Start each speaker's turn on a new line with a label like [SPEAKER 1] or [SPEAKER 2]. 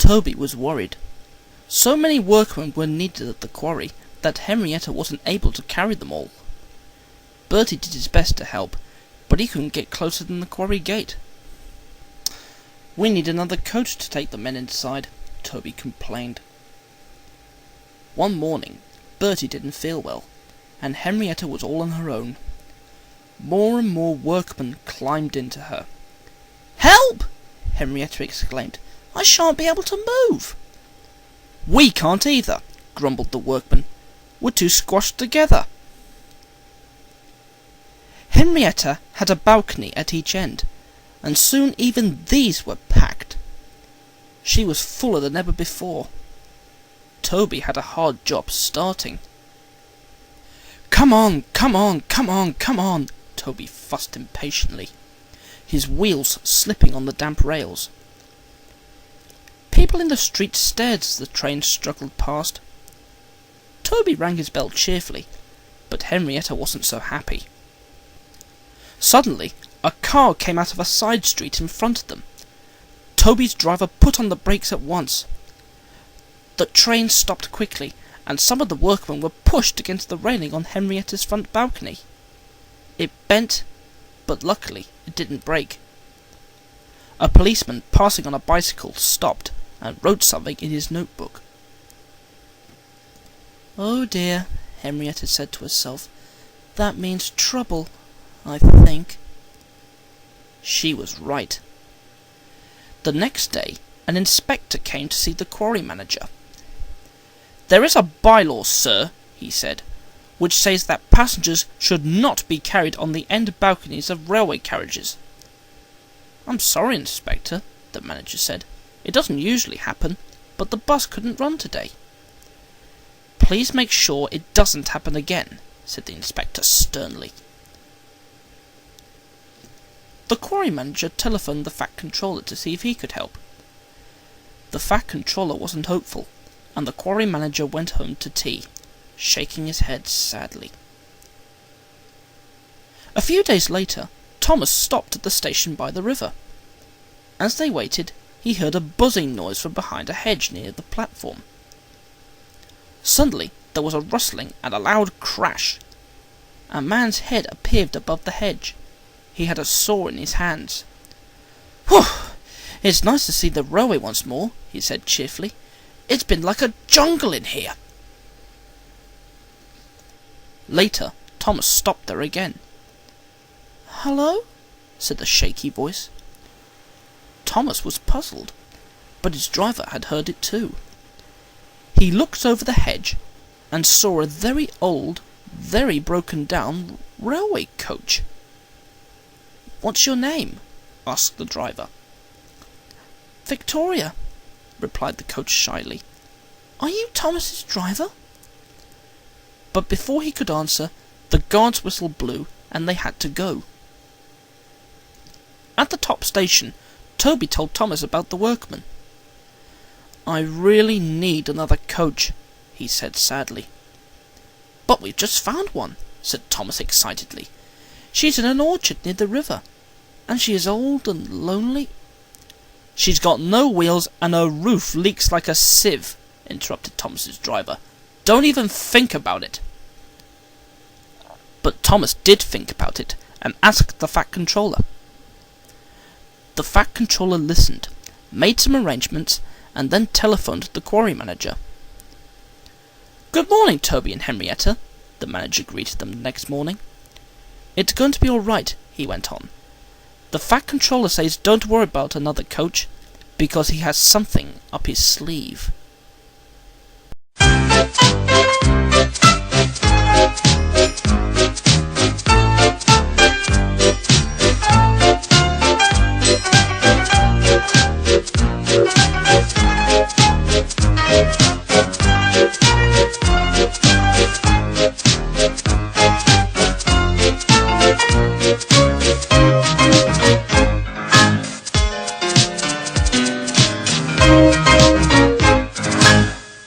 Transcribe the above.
[SPEAKER 1] Toby was worried. So many workmen were needed at the quarry that Henrietta wasn't able to carry them all. Bertie did his best to help, but he couldn't get closer than the quarry gate. "We need another coach to take the men inside," Toby complained. One morning, Bertie didn't feel well, and Henrietta was all on her own. More and more workmen climbed into her. "Help!" Henrietta exclaimed. "I shan't be able to move." "We can't either," grumbled the workman. "We're too squashed together." Henrietta had a balcony at each end, and soon even these were packed. She was fuller than ever before. Toby had a hard job starting. "Come on, come on, come on, come on," Toby fussed impatiently, his wheels slipping on the damp rails. People in the street stared as the train struggled past. Toby rang his bell cheerfully, but Henrietta wasn't so happy. Suddenly, a car came out of a side street in front of them. Toby's driver put on the brakes at once. The train stopped quickly, and some of the workmen were pushed against the railing on Henrietta's front balcony. It bent, but luckily it didn't break. A policeman passing on a bicycle stopped and wrote something in his notebook. "Oh dear," Henrietta said to herself. "That means trouble, I think." She was right. The next day, an inspector came to see the quarry manager. "There is a bylaw, sir," he said, "which says that passengers should not be carried on the end balconies of railway carriages." "I'm sorry, Inspector," the manager said. "It doesn't usually happen, but the bus couldn't run today." "Please make sure it doesn't happen again," said the inspector sternly. The quarry manager telephoned the Fat Controller to see if he could help. The Fat Controller wasn't hopeful, and the quarry manager went home to tea, shaking his head sadly. A few days later, Thomas stopped at the station by the river. As they waited, he heard a buzzing noise from behind a hedge near the platform. Suddenly, there was a rustling and a loud crash. A man's head appeared above the hedge. He had a saw in his hands. "Whew! It's nice to see the railway once more," he said cheerfully. "It's been like a jungle in here." Later, Thomas stopped there again. "Hello?" said the shaky voice. Thomas was puzzled, but his driver had heard it too. He looked over the hedge and saw a very old, very broken down railway coach. "What's your name?" asked the driver. "Victoria," replied the coach shyly. "Are you Thomas's driver?" But before he could answer, the guard's whistle blew and they had to go. At the top station, Toby told Thomas about the workmen. "I really need another coach," he said sadly. "But we've just found one," said Thomas excitedly. "She's in an orchard near the river, and she is old and lonely." "She's got no wheels and her roof leaks like a sieve," interrupted Thomas's driver. "Don't even think about it." But Thomas did think about it and asked the Fat Controller. The Fat Controller listened, made some arrangements, and then telephoned the quarry manager. "Good morning, Toby and Henrietta," the manager greeted them the next morning. "It's going to be all right," he went on. "The Fat Controller says don't worry about another coach, because he has something up his sleeve."